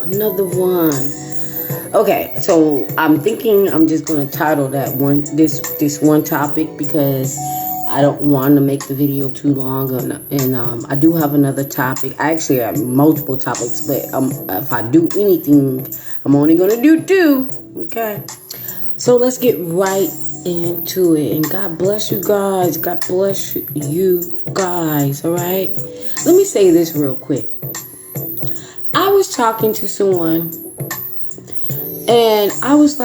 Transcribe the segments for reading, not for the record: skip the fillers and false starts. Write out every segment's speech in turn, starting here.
Another one. Okay, so I'm thinking I'm just gonna title that one this one topic because I don't want to make the video too long, and I do have another topic. I actually have multiple topics, but if I do anything, I'm only gonna do two. Okay, so let's get right into it. And God bless you guys. God bless you guys. All right. Let me say this real quick. I was talking to someone, and I was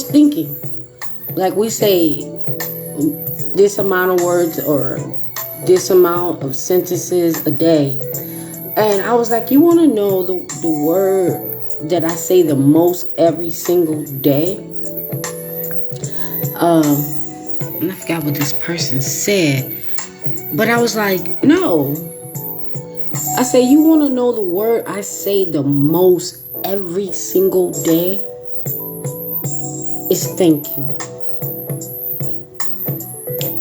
thinking, like we say, this amount of words or this amount of sentences a day. And I was like, you want to know the word that I say the most every single day? And I forgot what this person said, but I was like, no. I say, you want to know the word I say the most every single day? It's thank you.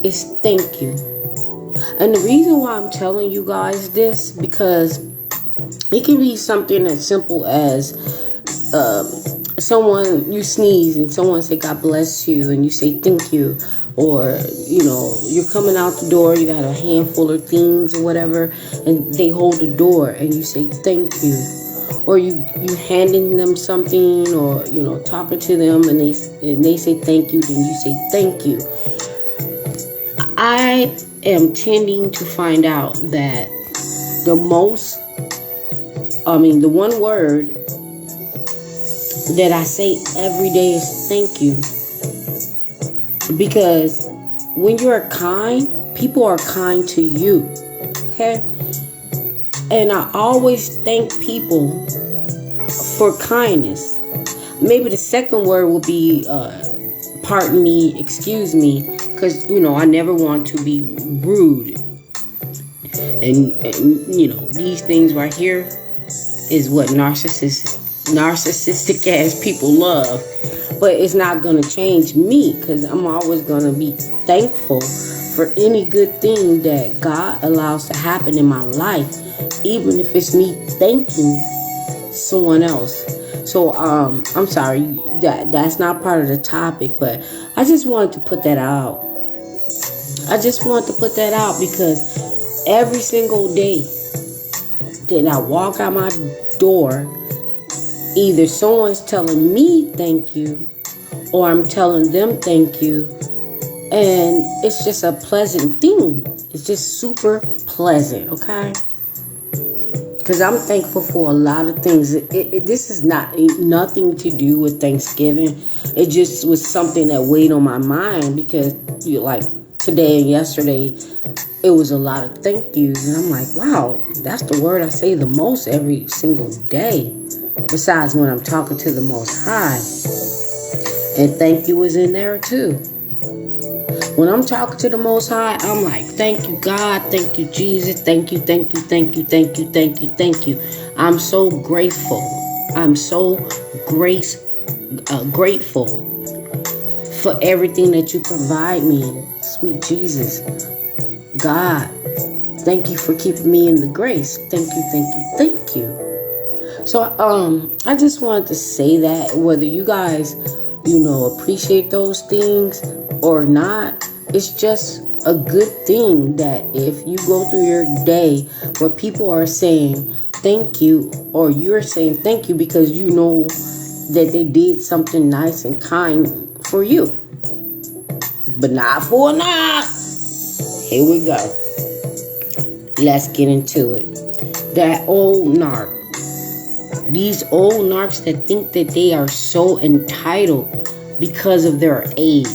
Is thank you. And the reason why I'm telling you guys this, because it can be something as simple as someone, you sneeze and someone say God bless you and you say thank you, or you're coming out the door, you got a handful of things or whatever, and they hold the door and you say thank you, or you handing them something, or talking to them and they say thank you, then you say thank you. I am tending to find out that the one word that I say every day is thank you. Because when you're kind, people are kind to you. Okay? And I always thank people for kindness. Maybe the second word will be pardon me, excuse me, because I never want to be rude, and these things right here is what narcissistic ass people love. But it's not gonna change me, because I'm always gonna be thankful for any good thing that God allows to happen in my life, even if it's me thanking someone else. So I'm sorry, that's not part of the topic, but I just wanted to put that out. Because every single day that I walk out my door, either someone's telling me thank you or I'm telling them thank you, and it's just a pleasant thing. It's just super pleasant, okay? Because I'm thankful for a lot of things. This is nothing to do with Thanksgiving. It just was something that weighed on my mind, because today and yesterday, it was a lot of thank yous. And I'm like, wow, that's the word I say the most every single day. Besides when I'm talking to the Most High. And thank you is in there too. When I'm talking to the Most High, I'm like, thank you, God. Thank you, Jesus. Thank you, thank you, thank you, thank you, thank you, thank you. I'm so grateful. I'm so grateful for everything that you provide me. Sweet Jesus. God, thank you for keeping me in the grace. Thank you, thank you, thank you. So, I just wanted to say that whether you guys, appreciate those things or not, it's just a good thing that if you go through your day where people are saying thank you, or you're saying thank you because you know that they did something nice and kind for you, but not for not. Here we go. Let's get into it. That old narc. These old narcs that think that they are so entitled because of their age.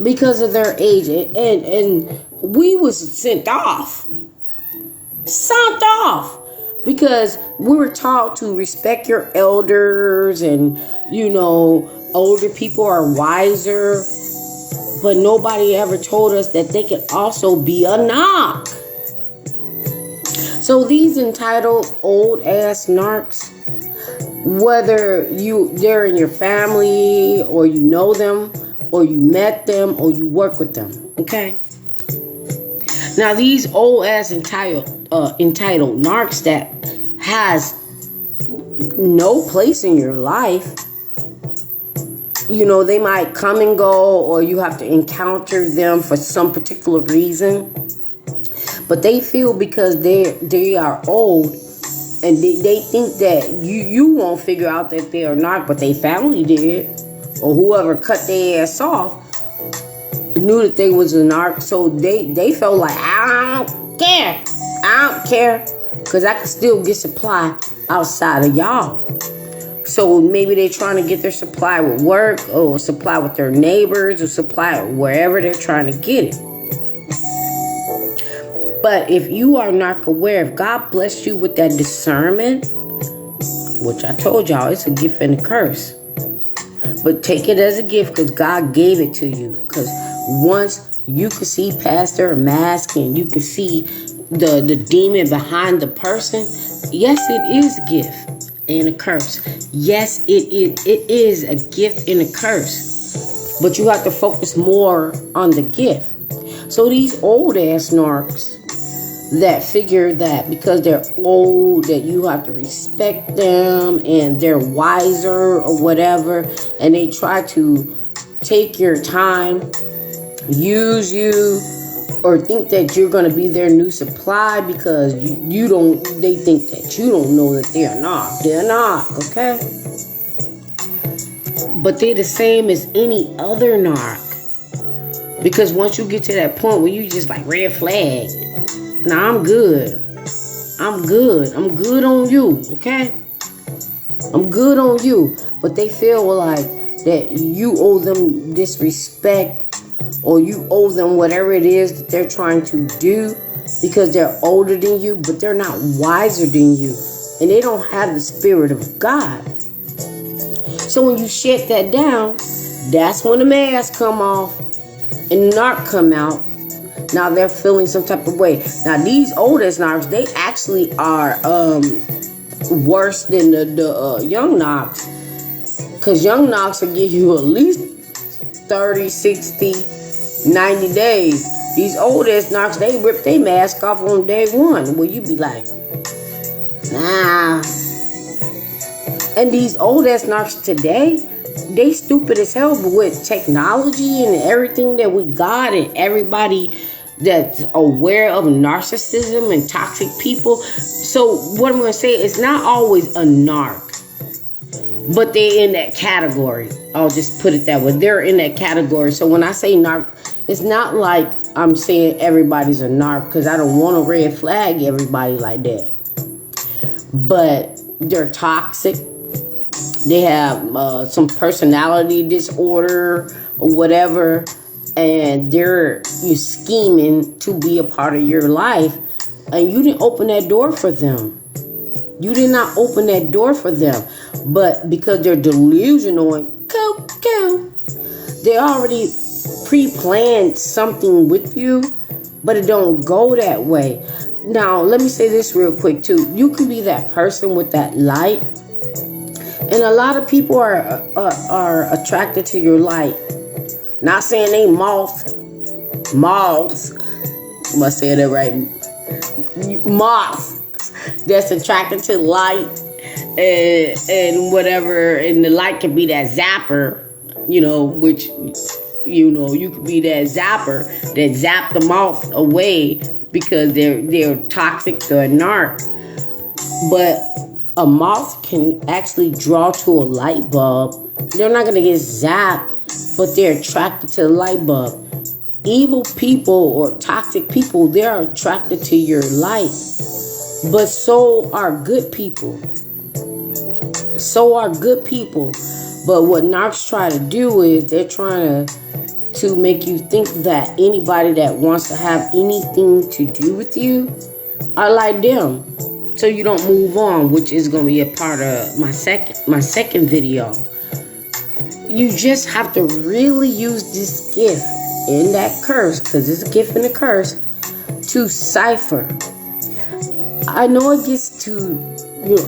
Because of their age. And we was sent off. Because we were taught to respect your elders, and, older people are wiser. But nobody ever told us that they could also be a knock. So these entitled old ass narcs, whether they're in your family, or you know them, or you met them, or you work with them, okay? Now these old ass entitled entitled narcs that has no place in your life. They might come and go, or you have to encounter them for some particular reason. But they feel because they are old, and they think that you won't figure out that they are not, but they family did, or whoever cut their ass off knew that they was a narc. So they felt like, I don't care, because I can still get supply outside of y'all. So maybe they're trying to get their supply with work, or supply with their neighbors, or supply wherever they're trying to get it. But if you are not aware, if God blessed you with that discernment, which I told y'all, it's a gift and a curse. But take it as a gift, because God gave it to you. Because once you can see past their mask, and you can see the demon behind the person, yes, it is a gift and a curse. Yes, it is a gift and a curse. But you have to focus more on the gift. So these old ass narcs that figure that because they're old that you have to respect them and they're wiser or whatever, and they try to take your time, use you, or think that you're going to be their new supply because they think that you don't know that they're not, okay? But they're the same as any other narc, because once you get to that point where you just like red flag, nah, I'm good on you, okay? I'm good on you. But they feel like that you owe them disrespect, or you owe them whatever it is that they're trying to do because they're older than you, but they're not wiser than you, and they don't have the Spirit of God. So when you shut that down, that's when the mask come off and the narc come out. Now they're feeling some type of way. Now these oldest narcs, they actually are worse than the young narcs, because young narcs will give you at least 30, 60, 90 days. These oldest narcs, they rip their mask off on day one, where you be like, nah. And these oldest narcs today, they stupid as hell, but with technology and everything that we got, and everybody that's aware of narcissism and toxic people. So what I'm going to say, it's not always a narc, but they're in that category. I'll just put it that way. They're in that category. So when I say narc, it's not like I'm saying everybody's a narc, because I don't want to red flag everybody like that. But they're toxic. They have some personality disorder or whatever, and they're scheming to be a part of your life, and you didn't open that door for them. You did not open that door for them. But because they're delusional and they already pre-planned something with you, but it don't go that way. Now, let me say this real quick too. You can be that person with that light, and a lot of people are attracted to your light. Not saying they moths. Am I saying that right? Moths that's attracted to light and whatever, and the light can be that zapper, which you could be that zapper that zap the moth away because they're toxic to a narc. But a moth can actually draw to a light bulb. They're not going to get zapped, but they're attracted to the light bulb. Evil people or toxic people, they're attracted to your light. But so are good people. But what narcs try to do is they're trying to make you think that anybody that wants to have anything to do with you are like them. So you don't move on, which is going to be a part of my second video. You just have to really use this gift and that curse, because it's a gift and a curse, to cipher. I know it gets to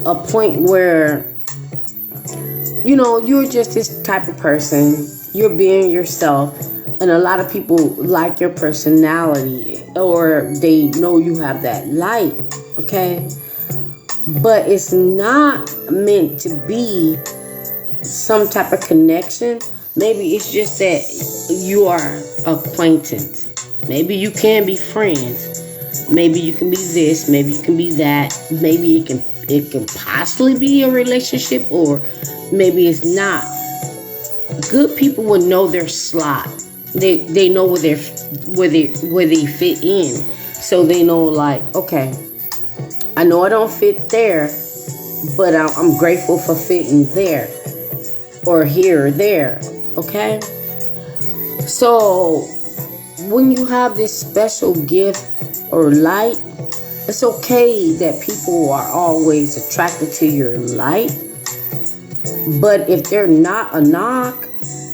a point where, you're just this type of person. You're being yourself. And a lot of people like your personality, or they know you have that light. Okay? But it's not meant to be some type of connection. Maybe it's just that you are acquaintance. Maybe you can be friends. Maybe you can be this. Maybe you can be that. Maybe it can possibly be a relationship, or maybe it's not. Good people will know their slot. They know where they fit in. So they know, like, okay, I know I don't fit there, but I'm grateful for fitting there, or here or there. Okay? So when you have this special gift or light, it's okay that people are always attracted to your light. But if they're not a knock,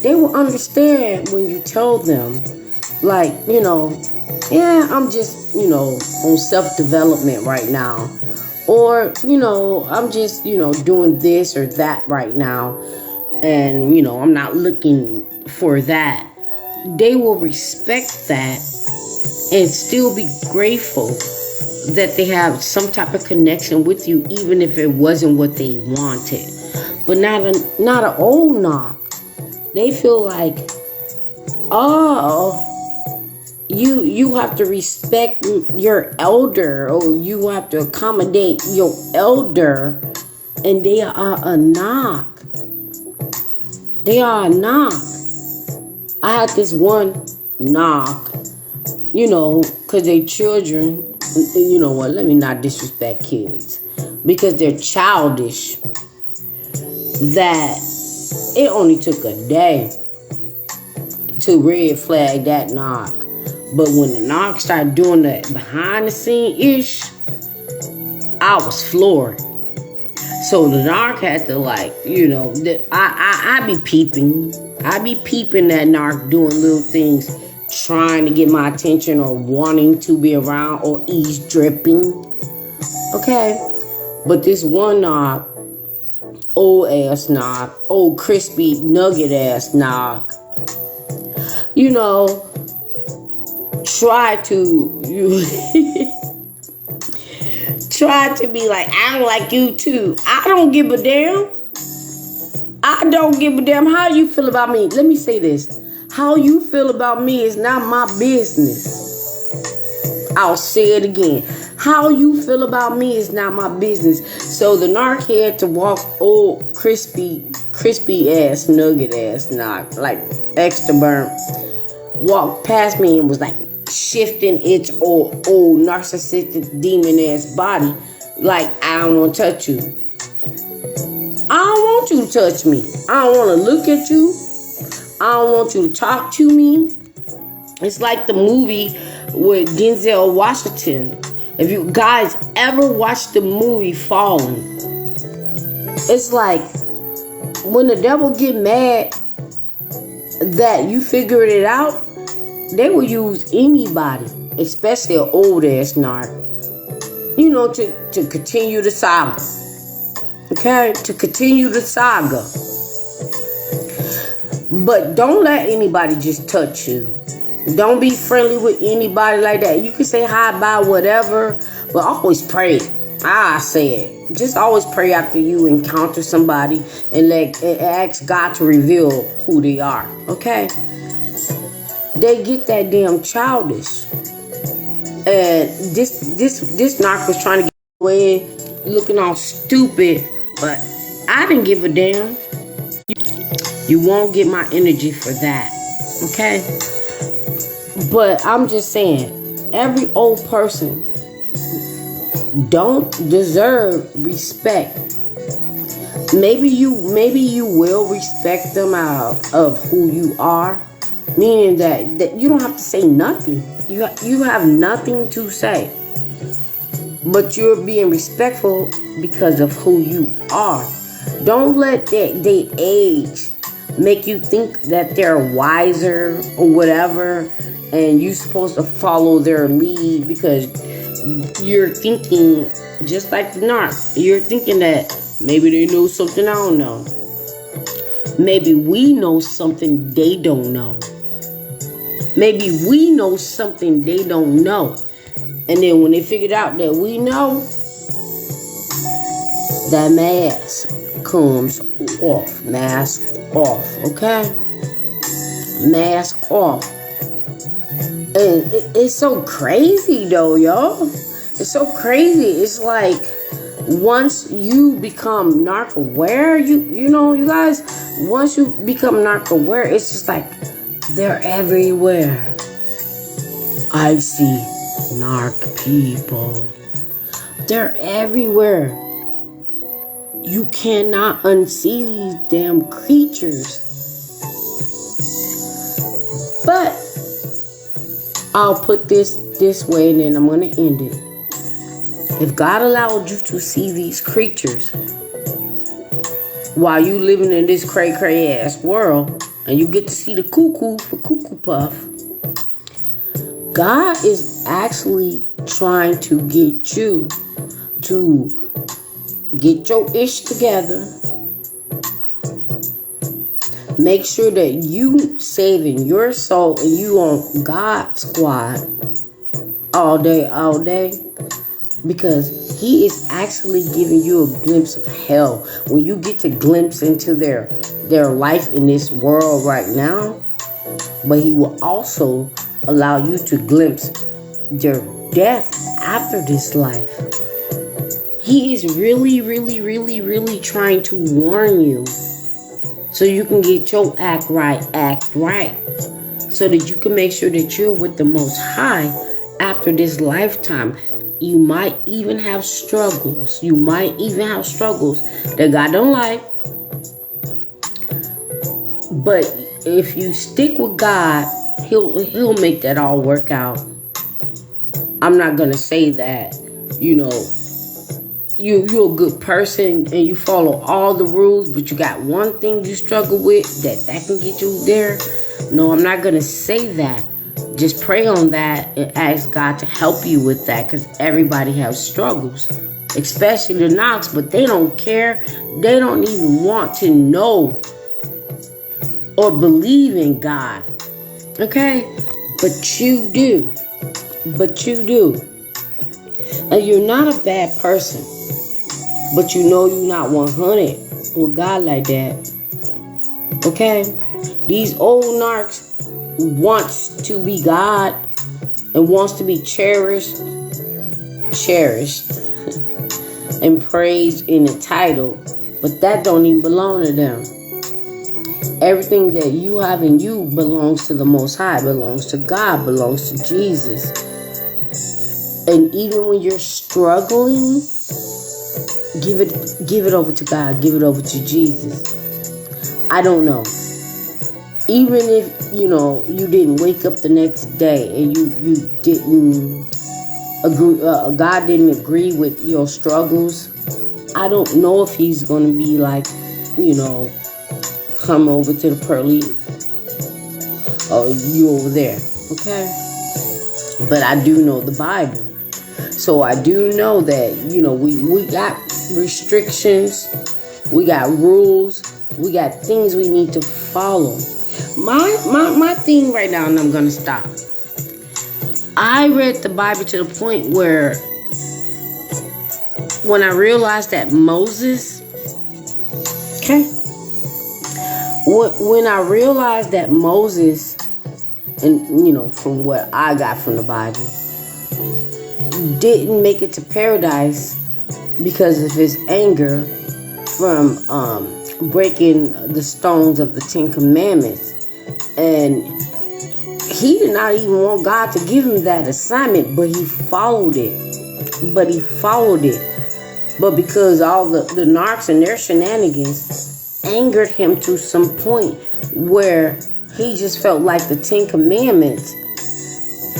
they will understand when you tell them, like, yeah, I'm just, on self-development right now. Or, I'm just, doing this or that right now. And, I'm not looking for that. They will respect that and still be grateful that they have some type of connection with you, even if it wasn't what they wanted. But not an old knock. They feel like, oh, you have to respect your elder, or you have to accommodate your elder, and they are a knock. They are a knock. I had this one knock, because they children, you know what, let me not disrespect kids, because they're childish, that it only took a day to red flag that knock. But when the knock started doing that behind the scene ish, I was floored. So the narc had to, like, I be peeping. I be peeping that narc doing little things, trying to get my attention or wanting to be around or eavesdripping. Okay? But this one narc, old ass narc, old crispy nugget ass narc, try to try to be like, I don't like you too. I don't give a damn. I don't give a damn how you feel about me. Let me say this. How you feel about me is not my business. I'll say it again. How you feel about me is not my business. So the narc had to walk old crispy ass nugget ass narc, like extra burnt, walked past me and was like shifting its old narcissistic demon ass body, like, I don't want to touch you. I don't want you to touch me. I don't want to look at you. I don't want you to talk to me. It's like the movie with Denzel Washington. If you guys ever watched the movie Fallen, it's like when the devil get mad that you figured it out, they will use anybody, especially an old ass narc, to continue the saga. Okay? To continue the saga. But don't let anybody just touch you. Don't be friendly with anybody like that. You can say hi, bye, whatever, but always pray. I say it. Just always pray after you encounter somebody and ask God to reveal who they are. Okay? They get that damn childish. And this narc was trying to get away, looking all stupid, but I didn't give a damn. You won't get my energy for that. Okay? But I'm just saying, every old person don't deserve respect. Maybe you will respect them out of who you are, meaning that you don't have to say nothing. You have nothing to say, but you're being respectful because of who you are. Don't let they age make you think that they're wiser or whatever, and you're supposed to follow their lead because you're thinking just like the narc. You're thinking that maybe they know something I don't know. Maybe we know something they don't know. Maybe we know something they don't know. And then when they figured out that we know, that mask comes off. Mask off, okay? Mask off. And it's so crazy though, y'all. It's so crazy. It's like once you become narc aware, you know, you guys, once you become narc aware, it's just like they're everywhere. I see narc people. They're everywhere. You cannot unsee these damn creatures. But I'll put this way and then I'm going to end it. If God allowed you to see these creatures while you living in this cray ass world and you get to see the cuckoo for Cuckoo Puff, God is actually trying to get you to get your ish together. Make sure that you saving your soul and you on God's squad all day. Because he is actually giving you a glimpse of hell. When you get to glimpse into their life in this world right now, but he will also allow you to glimpse their death after this life. He is really trying to warn you so you can get your act right, so that you can make sure that you're with the Most High after this lifetime. You might even have struggles. That God don't like. But if you stick with God, He'll make that all work out. I'm not gonna say that, you know, you're a good person and you follow all the rules, but you got one thing you struggle with that can get you there. No, I'm not gonna say that. Just pray on that and ask God to help you with that, because everybody has struggles, especially the narcs, but they don't care. They don't even want to know or believe in God. Okay? But you do. And you're not a bad person, but you know you're not 100 with God like that. Okay? These old narcs wants to be God and wants to be cherished and praised in a title, but that don't even belong to them. Everything that you have in you belongs to the Most High, belongs to God, belongs to Jesus. And even when you're struggling, give it over to God, give it over to Jesus. I don't know. Even if, you know, you didn't wake up the next day and you didn't agree, God didn't agree with your struggles, I don't know if he's going to be like, you know, come over to the pearly, you over there, okay? But I do know the Bible. So I do know that, you know, we got restrictions, we got rules, we got things we need to follow. My thing right now, and I'm gonna stop. I read the Bible to the point where when I realized that Moses, okay, when I realized that Moses, and you know, from what I got from the Bible, didn't make it to paradise because of his anger from breaking the stones of the 10 Commandments. And he did not even want God to give him that assignment, but he followed it. But because all the narcs and their shenanigans angered him to some point where he just felt like the 10 Commandments,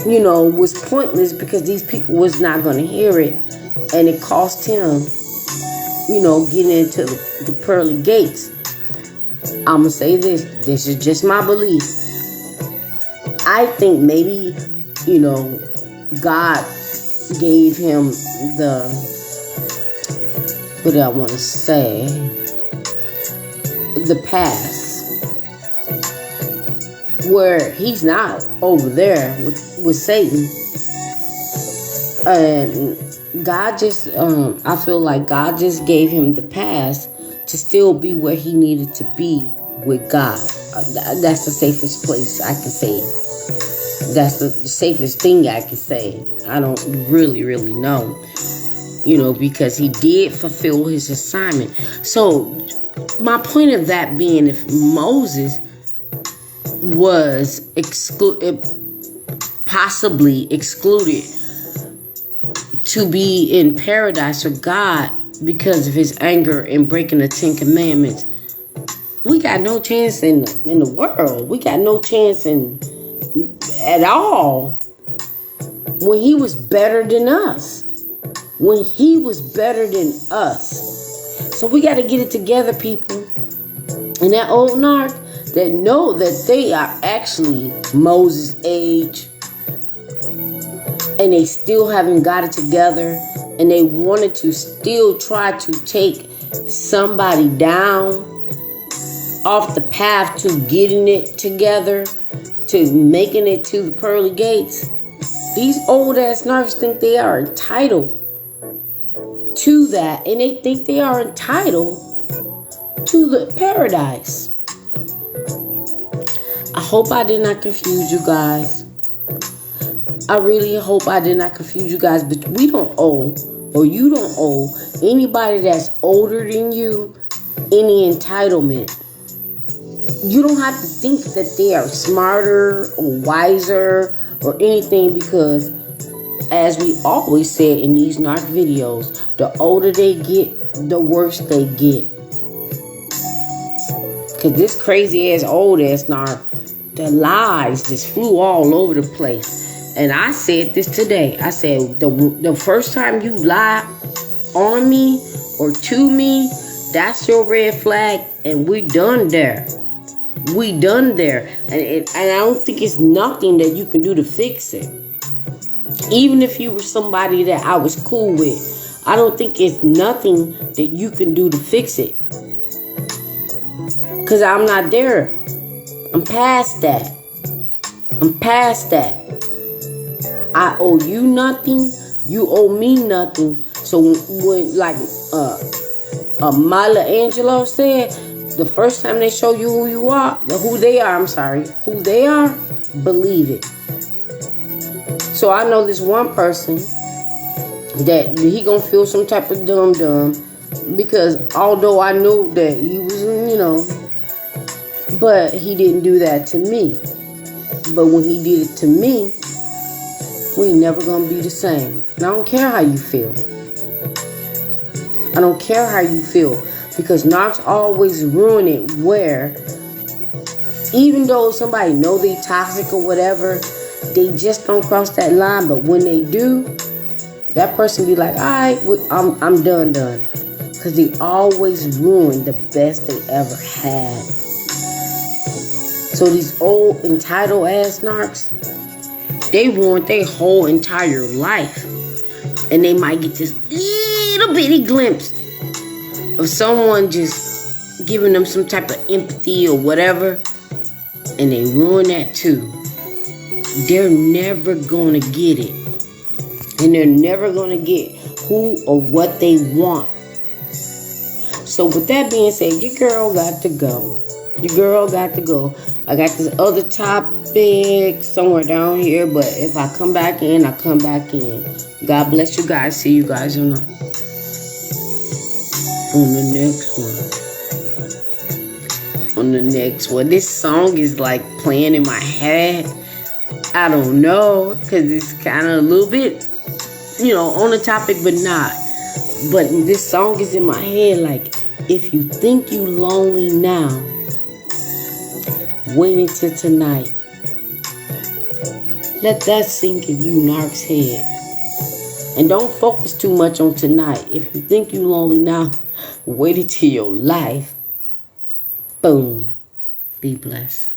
you know, was pointless because these people was not going to hear it. And it cost him, you know, getting into the pearly gates. I'm going to say this is just my belief. I think maybe, you know, God gave him what do I want to say? The pass. Where he's not over there with Satan. And God just, I feel like God just gave him the pass to still be where he needed to be with God. That's the safest place I can say it. That's the safest thing I can say. I don't really know, because he did fulfill his assignment. So my point of that being, if Moses was possibly excluded to be in paradise with God because of his anger and breaking the 10 Commandments, we got no chance in the world. We got no chance at all when he was better than us. When he was better than us. So we got to get it together, people. And that old narc that know that they are actually Moses' age, and they still haven't got it together, and they wanted to still try to take somebody down off the path to getting it together, to making it to the pearly gates. These old ass narcs think they are entitled to that, and they think they are entitled to the paradise. I hope I did not confuse you guys. I really hope I did not confuse you guys, but we don't owe, or you don't owe, anybody that's older than you any entitlement. You don't have to think that they are smarter or wiser or anything, because as we always said in these narc videos, the older they get, the worse they get. Because this crazy ass old ass narc, the lies just flew all over the place. And I said this today. I said, the first time you lie on me or to me, that's your red flag, and we done there. We done there. And I don't think it's nothing that you can do to fix it. Even if you were somebody that I was cool with, I don't think it's nothing that you can do to fix it. Because I'm not there. I'm past that. I'm past that. I owe you nothing. You owe me nothing. So when, like Maya Angelou said, the first time they show you who they are, believe it. So I know this one person that he gonna feel some type of dumb, because although I knew that he was, but he didn't do that to me. But when he did it to me, we ain't never gonna be the same. And I don't care how you feel. I don't care how you feel, because narcs always ruin it, where even though somebody know they toxic or whatever, they just don't cross that line. But when they do, that person be like, all right, I'm done. Because they always ruin the best they ever had. So these old entitled ass narcs, they want their whole entire life. And they might get this little bitty glimpse of someone just giving them some type of empathy or whatever, and they ruin that too. They're never going to get it. And they're never going to get who or what they want. So with that being said, your girl got to go. Your girl got to go. I got this other topic somewhere down here, but if I come back in, I come back in. God bless you guys. See you guys on the next one. On the next one. This song is like playing in my head. I don't know, because it's kind of a little bit, on the topic, but not. But this song is in my head like, if you think you lonely now, wait until tonight. Let that sink in you narc's head. And don't focus too much on tonight. If you think you lonely now, wait until your life. Boom. Be blessed.